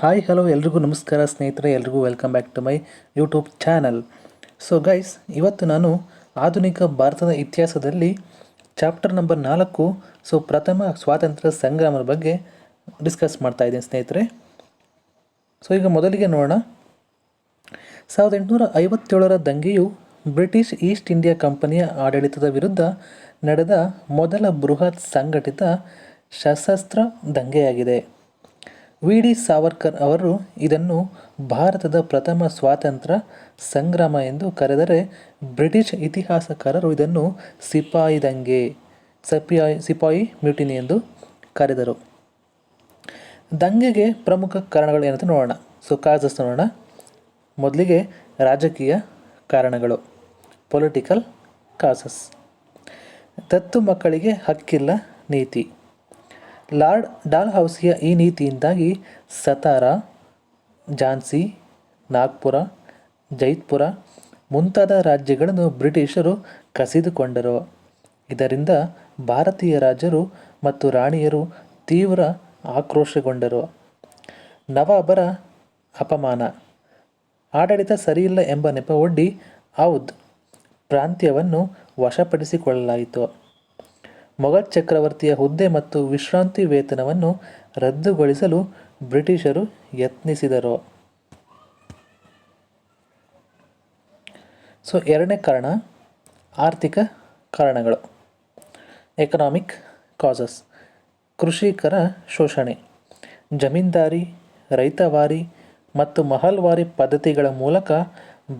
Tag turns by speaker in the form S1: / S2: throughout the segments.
S1: Hi hello ಎಲ್ರಿಗೂ ನಮಸ್ಕಾರ ಸ್ನೇಹಿತರೆ, ಎಲ್ರಿಗೂ welcome back to my YouTube channel. So guys, ಇವತ್ತು ನಾನು ಆಧುನಿಕ ಭಾರತದ ಇತಿಹಾಸದಲ್ಲಿ ಚಾಪ್ಟರ್ ನಂಬರ್ 4 ಪ್ರಥಮ ಸ್ವಾತಂತ್ರ್ಯ ಸಂಗ್ರಾಮದ ಬಗ್ಗೆ ಡಿಸ್ಕಸ್ ಮಾಡ್ತಾ ಇದ್ದೀನಿ ಸ್ನೇಹಿತರೆ. ಸೊ ಈಗ ಮೊದಲಿಗೆ ನೋಡೋಣ. 1857ರ ದಂಗೆಯು ಬ್ರಿಟಿಷ್ ಈಸ್ಟ್ ಇಂಡಿಯಾ ಕಂಪನಿಯ ಆಡಳಿತದ ವಿರುದ್ಧ ನಡೆದ ಮೊದಲ ಬೃಹತ್ ಸಂಘಟಿತ ಸಶಸ್ತ್ರ ದಂಗೆಯಾಗಿದೆ. ವಿ ಡಿ ಸಾವರ್ಕರ್ ಅವರು ಇದನ್ನು ಭಾರತದ ಪ್ರಥಮ ಸ್ವಾತಂತ್ರ್ಯ ಸಂಗ್ರಾಮ ಎಂದು ಕರೆದರೆ, ಬ್ರಿಟಿಷ್ ಇತಿಹಾಸಕಾರರು ಇದನ್ನು ಸಿಪಾಯಿ ದಂಗೆ, ಸಿಪಾಯಿ ಮ್ಯೂಟಿನಿ ಎಂದು ಕರೆದರು. ದಂಗೆಗೆ ಪ್ರಮುಖ ಕಾರಣಗಳು ಏನಂತ ನೋಡೋಣ. ಕಾಸಸ್ ನೋಡೋಣ. ಮೊದಲಿಗೆ ರಾಜಕೀಯ ಕಾರಣಗಳು, ಪೊಲಿಟಿಕಲ್ ಕಾಸಸ್. ದತ್ತು ಮಕ್ಕಳಿಗೆ ಹಕ್ಕಿಲ್ಲ ನೀತಿ. ಲಾರ್ಡ್ ಡಾಲ್ಹೌಸಿಯ ಈ ನೀತಿಯಿಂದಾಗಿ ಸತಾರಾ, ಝಾನ್ಸಿ, ನಾಗ್ಪುರ, ಜೈಪುರ ಮುಂತಾದ ರಾಜ್ಯಗಳನ್ನು ಬ್ರಿಟಿಷರು ಕಸಿದುಕೊಂಡರು. ಇದರಿಂದ ಭಾರತೀಯ ರಾಜರು ಮತ್ತು ರಾಣಿಯರು ತೀವ್ರ ಆಕ್ರೋಶಗೊಂಡರು. ನವಾಬರ ಅಪಮಾನ. ಆಡಳಿತ ಸರಿಯಿಲ್ಲ ಎಂಬ ನೆಪವೊಡ್ಡಿ ಔಧ್ ಪ್ರಾಂತ್ಯವನ್ನು ವಶಪಡಿಸಿಕೊಳ್ಳಲಾಯಿತು. ಮೊಘಲ್ ಚಕ್ರವರ್ತಿಯ ಹುದ್ದೆ ಮತ್ತು ವಿಶ್ರಾಂತಿ ವೇತನವನ್ನು ರದ್ದುಗೊಳಿಸಲು ಬ್ರಿಟಿಷರು ಯತ್ನಿಸಿದರು. ಎರಡನೇ ಕಾರಣ ಆರ್ಥಿಕ ಕಾರಣಗಳು, ಎಕನಾಮಿಕ್ ಕಾಸಸ್. ಕೃಷಿಕರ ಶೋಷಣೆ. ಜಮೀನ್ದಾರಿ, ರೈತವಾರಿ ಮತ್ತು ಮಹಲ್ವಾರಿ ಪದ್ಧತಿಗಳ ಮೂಲಕ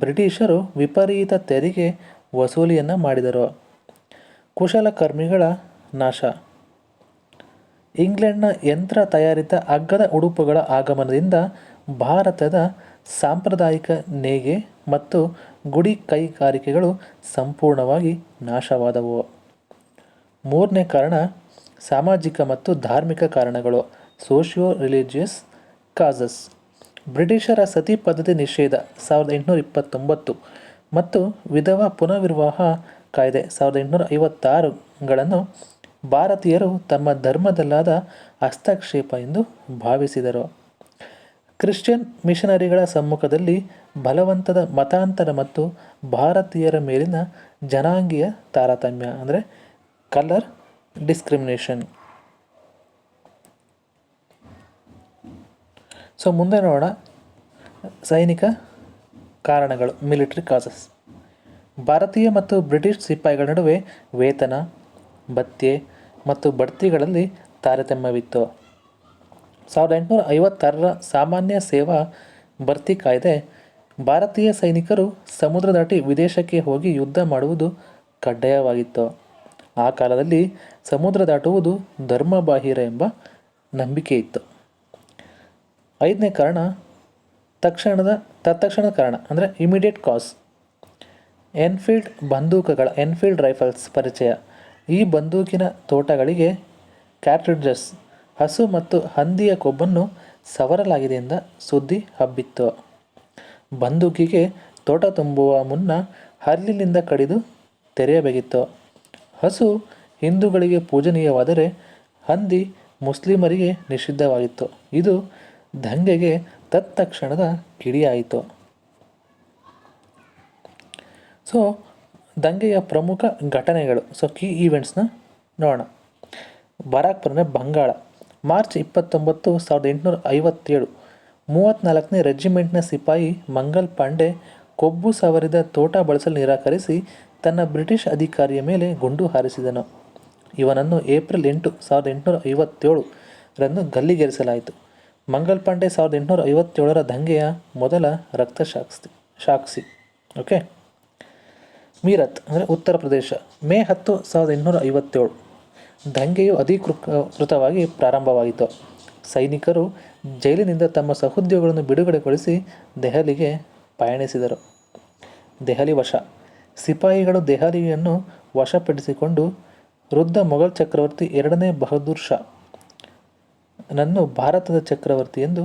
S1: ಬ್ರಿಟಿಷರು ವಿಪರೀತ ತೆರಿಗೆ ವಸೂಲಿಯನ್ನು ಮಾಡಿದರು. ಕುಶಲಕರ್ಮಿಗಳ ನಾಶ. ಇಂಗ್ಲೆಂಡ್ನ ಯಂತ್ರ ತಯಾರಿತ ಅಗ್ಗದ ಉಡುಪುಗಳ ಆಗಮನದಿಂದ ಭಾರತದ ಸಾಂಪ್ರದಾಯಿಕ ನೇಯ್ಗೆ ಮತ್ತು ಗುಡಿ ಕೈಗಾರಿಕೆಗಳು ಸಂಪೂರ್ಣವಾಗಿ ನಾಶವಾದವು. ಮೂರನೇ ಕಾರಣ ಸಾಮಾಜಿಕ ಮತ್ತು ಧಾರ್ಮಿಕ ಕಾರಣಗಳು, ಸೋಷಿಯೋ ರಿಲಿಜಿಯಸ್ ಕಾಸಸ್. ಬ್ರಿಟಿಷರ ಸತಿ ಪದ್ಧತಿ ನಿಷೇಧ 1829 ಮತ್ತು ವಿಧವಾ ಪುನರ್ವಿವಾಹ ಕಾಯ್ದೆ 1856ಗಳನ್ನು ಭಾರತೀಯರು ತಮ್ಮ ಧರ್ಮದಲ್ಲಾದ ಹಸ್ತಕ್ಷೇಪ ಎಂದು ಭಾವಿಸಿದರು. ಕ್ರಿಶ್ಚಿಯನ್ ಮಿಷನರಿಗಳ ಸಮ್ಮುಖದಲ್ಲಿ ಬಲವಂತದ ಮತಾಂತರ ಮತ್ತು ಭಾರತೀಯರ ಮೇಲಿನ ಜನಾಂಗೀಯ ತಾರತಮ್ಯ, ಅಂದರೆ ಕಲರ್ ಡಿಸ್ಕ್ರಿಮಿನೇಷನ್. ಮುಂದೆ ನೋಡೋಣ. ಸೈನಿಕ ಕಾರಣಗಳು, ಮಿಲಿಟರಿ ಕಾಸಸ್. ಭಾರತೀಯ ಮತ್ತು ಬ್ರಿಟಿಷ್ ಸಿಪಾಯಿಗಳ ನಡುವೆ ವೇತನ, ಭತ್ಯೆ ಮತ್ತು ಬಡ್ತಿಗಳಲ್ಲಿ ತಾರತಮ್ಯವಿತ್ತು. 1856ರ ಸಾಮಾನ್ಯ ಸೇವಾ ಭರ್ತಿ ಕಾಯ್ದೆ ಭಾರತೀಯ ಸೈನಿಕರು ಸಮುದ್ರ ದಾಟಿ ವಿದೇಶಕ್ಕೆ ಹೋಗಿ ಯುದ್ಧ ಮಾಡುವುದು ಕಡ್ಡಾಯವಾಗಿತ್ತು. ಆ ಕಾಲದಲ್ಲಿ ಸಮುದ್ರ ದಾಟುವುದು ಧರ್ಮಬಾಹಿರ ಎಂಬ ನಂಬಿಕೆ ಇತ್ತು. ಐದನೇ ಕಾರಣ ತತ್ಕ್ಷಣದ ಕಾರಣ, ಅಂದರೆ ಇಮಿಡಿಯೇಟ್ ಕಾಸ್. ಎನ್ಫೀಲ್ಡ್ ಬಂದೂಕುಗಳ, ಎನ್ಫೀಲ್ಡ್ ರೈಫಲ್ಸ್ ಪರಿಚಯ. ಈ ಬಂದೂಕಿನ ತೋಟಗಳಿಗೆ ಕ್ಯಾಟ್ರಿಡ್ಜಸ್, ಹಸು ಮತ್ತು ಹಂದಿಯ ಕೊಬ್ಬನ್ನು ಸವರಲಾಗಿದೆ ಎಂದ ಸುದ್ದಿ ಹಬ್ಬಿತ್ತು. ಬಂದೂಕಿಗೆ ತೋಟ ತುಂಬುವ ಮುನ್ನ ಹಲ್ಲಿನಿಂದ ಕಡಿದು ತೆರೆಯಬೇಕಿತ್ತು. ಹಸು ಹಿಂದೂಗಳಿಗೆ ಪೂಜನೀಯವಾದರೆ ಹಂದಿ ಮುಸ್ಲಿಮರಿಗೆ ನಿಷಿದ್ಧವಾಗಿತ್ತು. ಇದು ದಂಗೆಗೆ ತತ್ಕ್ಷಣದ ಕಿಡಿಯಾಯಿತು. ದಂಗೆಯ ಪ್ರಮುಖ ಘಟನೆಗಳು, ಕೀ ಈವೆಂಟ್ಸ್ನ ನೋಡೋಣ. ಬಾರಾಕ್ಪುರ, ಬಂಗಾಳ, ಮಾರ್ಚ್ 29, 1857. 34ನೇ ರೆಜಿಮೆಂಟ್ನ ಸಿಪಾಯಿ ಮಂಗಲ್ ಪಾಂಡೆ ಕೊಬ್ಬು ಸವರಿದ ತೋಟ ಬಳಸಲು ನಿರಾಕರಿಸಿ ತನ್ನ ಬ್ರಿಟಿಷ್ ಅಧಿಕಾರಿಯ ಮೇಲೆ ಗುಂಡು ಹಾರಿಸಿದನು. ಇವನನ್ನು ಏಪ್ರಿಲ್ 8, 1857 ರಂದು ಗಲ್ಲಿಗೇರಿಸಲಾಯಿತು. ಮಂಗಲ್ ಪಾಂಡೆ 1857ರ ದಂಗೆಯ ಮೊದಲ ರಕ್ತಸಾಕ್ಷಿ. ಓಕೆ. ಮೀರತ್, ಅಂದರೆ ಉತ್ತರ ಪ್ರದೇಶ, ಮೇ 10, 1857. ದಂಗೆಯು ಅಧಿಕೃತವಾಗಿ ಪ್ರಾರಂಭವಾಯಿತು. ಸೈನಿಕರು ಜೈಲಿನಿಂದ ತಮ್ಮ ಸಹೋದ್ಯೋಗಿಗಳನ್ನು ಬಿಡುಗಡೆಗೊಳಿಸಿ ದೆಹಲಿಗೆ ಪಯಣಿಸಿದರು. ದೆಹಲಿ ವಶ. ಸಿಪಾಯಿಗಳು ದೆಹಲಿಯನ್ನು ವಶಪಡಿಸಿಕೊಂಡು ವೃದ್ಧ ಮೊಘಲ್ ಚಕ್ರವರ್ತಿ 2ನೇ ಬಹದ್ದೂರ್ ಶಾ ನನ್ನು ಭಾರತದ ಚಕ್ರವರ್ತಿ ಎಂದು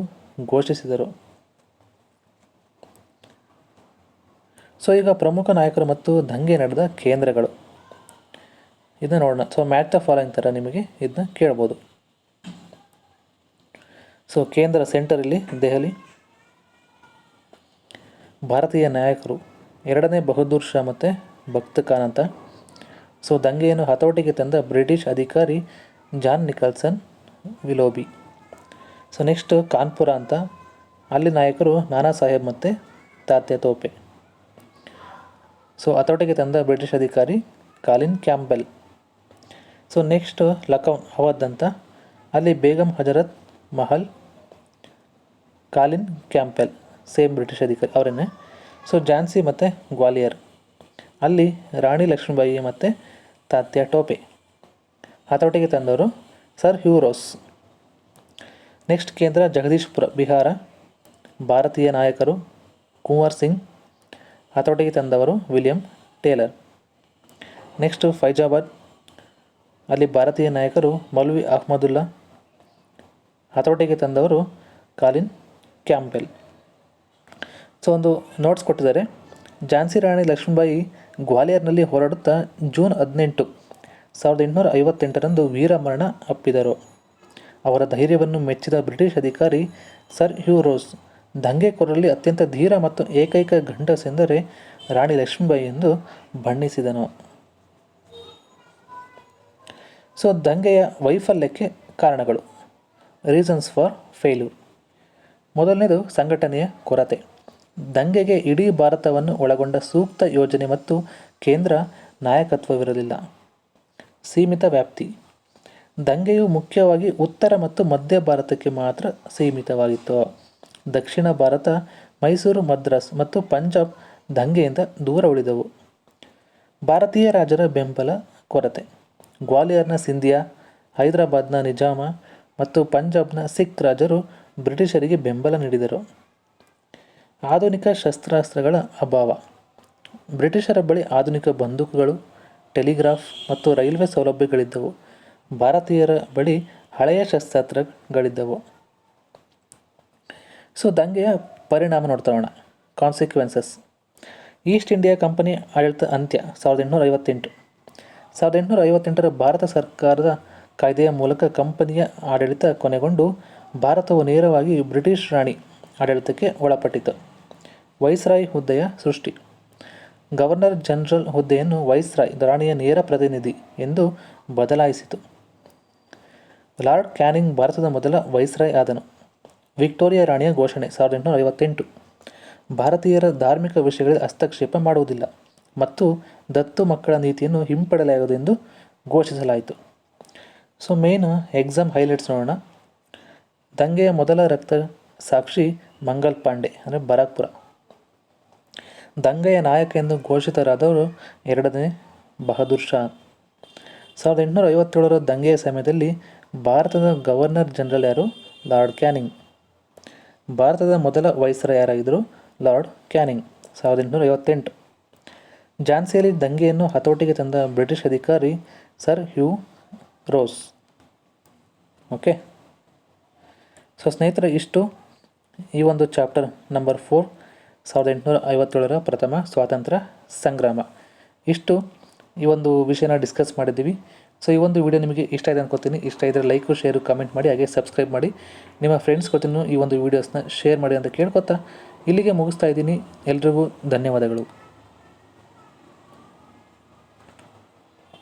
S1: ಘೋಷಿಸಿದರು. ಈಗ ಪ್ರಮುಖ ನಾಯಕರು ಮತ್ತು ದಂಗೆ ನಡೆದ ಕೇಂದ್ರಗಳು ಇದನ್ನ ನೋಡೋಣ. ಮ್ಯಾಚ್ ದ ಫಾಲೋಯಿಂಗ್ ಥರ ನಿಮಗೆ ಇದನ್ನ ಕೇಳ್ಬೋದು. ಸೊ ಕೇಂದ್ರ ಸೆಂಟರಲ್ಲಿ ದೆಹಲಿ. ಭಾರತೀಯ ನಾಯಕರು ಎರಡನೇ ಬಹದ್ದೂರ್ ಶಾ ಮತ್ತು ಬಖ್ತ್ ಖಾನ್ ಅಂತ. ಸೊ ದಂಗೆಯನ್ನು ಹತೋಟಿಗೆ ತಂದ ಬ್ರಿಟಿಷ್ ಅಧಿಕಾರಿ John Nicholson ವಿಲೋಬಿ. So next Kanpur ಅಂತ, ಅಲ್ಲಿ ನಾಯಕರು ನಾನಾ ಸಾಹೇಬ್ ಮತ್ತು ತಾತ್ಯಾ ತೋಪೆ. ಸೊ ಹತೋಟಿಗೆ ತಂದ ಬ್ರಿಟಿಷ್ ಅಧಿಕಾರಿ Colin Campbell. So next Lucknow Awadh ಅಂತ, ಅಲ್ಲಿ Begum Hazrat Mahal, Colin Campbell same British ಅಧಿಕಾರಿ ಅವರನ್ನೇ. ಸೊ ಝಾನ್ಸಿ ಮತ್ತು ಗ್ವಾಲಿಯರ್, ಅಲ್ಲಿ ರಾಣಿ ಲಕ್ಷ್ಮೀಬಾಯಿ ಮತ್ತು ತಾತ್ಯಾ ಟೋಪೆ. ಹತೋಟಿಗೆ ತಂದವರು ಸರ್ ಹ್ಯೂ ರೋಸ್. ನೆಕ್ಸ್ಟ್ ಕೇಂದ್ರ ಜಗದೀಶ್ಪುರ ಬಿಹಾರ, ಭಾರತೀಯ ನಾಯಕರು ಕುಂವರ್ ಸಿಂಗ್. ಹತೋಟಿಗೆ ತಂದವರು ವಿಲಿಯಂ ಟೇಲರ್. ನೆಕ್ಸ್ಟ್ ಫೈಜಾಬಾದ್, ಅಲ್ಲಿ ಭಾರತೀಯ ನಾಯಕರು ಮೌಲ್ವಿ ಅಹ್ಮದುಲ್ಲಾ. ಹತೋಟಿಗೆ ತಂದವರು ಕಾಲಿನ್ ಕ್ಯಾಂಪೆಲ್. ಸೊ ಒಂದು ನೋಟ್ಸ್ ಕೊಟ್ಟಿದ್ದಾರೆ. ಝಾನ್ಸಿ ರಾಣಿ ಲಕ್ಷ್ಮೀಬಾಯಿ ಗ್ವಾಲಿಯರ್ನಲ್ಲಿ ಹೋರಾಡುತ್ತಾ ಜೂನ್ 18, 1858 ವೀರಮರಣ ಅಪ್ಪಿದರು. ಅವರ ಧೈರ್ಯವನ್ನು ಮೆಚ್ಚಿದ ಬ್ರಿಟಿಷ್ ಅಧಿಕಾರಿ ಸರ್ ಹ್ಯೂ ರೋಸ್ ದಂಗೆಕೋರರಲ್ಲಿ ಅತ್ಯಂತ ಧೀರ ಮತ್ತು ಏಕೈಕ ಗಂಡಸೆಂದರೆ ರಾಣಿ ಲಕ್ಷ್ಮೀಬಾಯಿ ಎಂದು ಬಣ್ಣಿಸಿದನು. ಸೊ ದಂಗೆಯ ವೈಫಲ್ಯಕ್ಕೆ ಕಾರಣಗಳು, ರೀಸನ್ಸ್ ಫಾರ್ ಫೇಲ್ಯೂರ್. ಮೊದಲನೇದು ಸಂಘಟನೆಯ ಕೊರತೆ. ದಂಗೆಗೆ ಇಡೀ ಭಾರತವನ್ನು ಒಳಗೊಂಡ ಸೂಕ್ತ ಯೋಜನೆ ಮತ್ತು ಕೇಂದ್ರ ನಾಯಕತ್ವವಿರಲಿಲ್ಲ. ಸೀಮಿತ ವ್ಯಾಪ್ತಿ. ದಂಗೆಯು ಮುಖ್ಯವಾಗಿ ಉತ್ತರ ಮತ್ತು ಮಧ್ಯ ಭಾರತಕ್ಕೆ ಮಾತ್ರ ಸೀಮಿತವಾಗಿತ್ತು. ದಕ್ಷಿಣ ಭಾರತ, ಮೈಸೂರು, ಮದ್ರಾಸ್ ಮತ್ತು ಪಂಜಾಬ್ ದಂಗೆಯಿಂದ ದೂರ ಉಳಿದವು. ಭಾರತೀಯ ರಾಜರ ಬೆಂಬಲ ಕೊರತೆ. ಗ್ವಾಲಿಯರ್ನ ಸಿಂಧಿಯಾ, ಹೈದರಾಬಾದ್ನ ನಿಜಾಮ ಮತ್ತು ಪಂಜಾಬ್ನ ಸಿಖ್ ರಾಜರು ಬ್ರಿಟಿಷರಿಗೆ ಬೆಂಬಲ ನೀಡಿದರು. ಆಧುನಿಕ ಶಸ್ತ್ರಾಸ್ತ್ರಗಳ ಅಭಾವ. ಬ್ರಿಟಿಷರ ಬಳಿ ಆಧುನಿಕ ಬಂದೂಕುಗಳು, ಟೆಲಿಗ್ರಾಫ್ ಮತ್ತು ರೈಲ್ವೆ ಸೌಲಭ್ಯಗಳಿದ್ದವು. ಭಾರತೀಯರ ಬಳಿ ಹಳೆಯ ಶಸ್ತ್ರಾಸ್ತ್ರಗಳಿದ್ದವು. ಸೊ ದಂಗೆಯ ಪರಿಣಾಮ ನೋಡ್ತಾರೋಣ, ಕಾನ್ಸಿಕ್ವೆನ್ಸಸ್. ಈಸ್ಟ್ ಇಂಡಿಯಾ ಕಂಪನಿ ಆಡಳಿತ ಅಂತ್ಯ 1858. 1858ರ ಭಾರತ ಸರ್ಕಾರದ ಕಾಯ್ದೆಯ ಮೂಲಕ ಕಂಪನಿಯ ಆಡಳಿತ ಕೊನೆಗೊಂಡು ಭಾರತವು ನೇರವಾಗಿ ಬ್ರಿಟಿಷ್ ರಾಣಿ ಆಡಳಿತಕ್ಕೆ ಒಳಪಟ್ಟಿತು. ವೈಸ್ರಾಯ್ ಹುದ್ದೆಯ ಸೃಷ್ಟಿ. ಗವರ್ನರ್ ಜನರಲ್ ಹುದ್ದೆಯನ್ನು ವೈಸ್ರಾಯ್ ರಾಣಿಯ ನೇರ ಪ್ರತಿನಿಧಿ ಎಂದು ಬದಲಾಯಿಸಿತು. ಲಾರ್ಡ್ ಕ್ಯಾನಿಂಗ್ ಭಾರತದ ಮೊದಲ ವೈಸ್ರಾಯ್ ಆದನು. ವಿಕ್ಟೋರಿಯಾ ರಾಣಿಯ ಘೋಷಣೆ 1858. ಭಾರತೀಯರ ಧಾರ್ಮಿಕ ವಿಷಯಗಳಲ್ಲಿ ಹಸ್ತಕ್ಷೇಪ ಮಾಡುವುದಿಲ್ಲ ಮತ್ತು ದತ್ತು ಮಕ್ಕಳ ನೀತಿಯನ್ನು ಹಿಂಪಡೆಯಲಾಗುವುದು ಎಂದು ಘೋಷಿಸಲಾಯಿತು. ಸೊ ಮೇನ್ ಎಕ್ಸಾಮ್ ಹೈಲೈಟ್ಸ್ ನೋಡೋಣ. ದಂಗೆಯ ಮೊದಲ ರಕ್ತ ಸಾಕ್ಷಿ ಮಂಗಲ್ ಪಾಂಡೆ ಅಂದರೆ ಬರಾಕ್ಪುರ. ದಂಗೆಯ ನಾಯಕ ಎಂದು ಘೋಷಿತರಾದವರು ಎರಡನೇ ಬಹದ್ದೂರ್ ಶಾ. 1857ರ ದಂಗೆಯ ಸಮಯದಲ್ಲಿ ಭಾರತದ ಗವರ್ನರ್ ಜನರಲ್ ಯಾರು? Lord Canning. ಭಾರತದ ಮೊದಲ ವೈಸ್ರಾಯ್ ಯಾರಾಗಿದ್ದರು? Lord Canning. 1858. ಝಾನ್ಸಿಯಲ್ಲಿ ದಂಗೆಯನ್ನು ಹತೋಟಿಗೆ ತಂದ ಬ್ರಿಟಿಷ್ ಅಧಿಕಾರಿ sir Hugh Rose. Okay. So ಸ್ನೇಹಿತರೆ, ಇಷ್ಟು ಈ ಒಂದು ಚಾಪ್ಟರ್ ನಂಬರ್ 4, 1857ರ ಪ್ರಥಮ ಸ್ವಾತಂತ್ರ್ಯ ಸಂಗ್ರಾಮ. ಇಷ್ಟು ಈ ಒಂದು ವಿಷಯನ ಡಿಸ್ಕಸ್ ಮಾಡಿದ್ದೀವಿ. ಸೊ ಈ ಒಂದು ವಿಡಿಯೋ ನಿಮಗೆ ಇಷ್ಟ ಇದೆ ಅನ್ಕೋತೀನಿ. ಇಷ್ಟ ಇದ್ದರೆ ಲೈಕು, ಶೇರು, ಕಮೆಂಟ್ ಮಾಡಿ, ಹಾಗೆ ಸಬ್ಸ್ಕ್ರೈಬ್ ಮಾಡಿ. ನಿಮ್ಮ ಫ್ರೆಂಡ್ಸ್ ಗೊತ್ತಿನೂ ಈ ಒಂದು ವೀಡಿಯೋಸ್ನ ಶೇರ್ ಮಾಡಿ ಅಂತ ಕೇಳ್ಕೊತಾ ಇಲ್ಲಿಗೆ ಮುಗಿಸ್ತಾ ಇದ್ದೀನಿ. ಎಲ್ರಿಗೂ ಧನ್ಯವಾದಗಳು.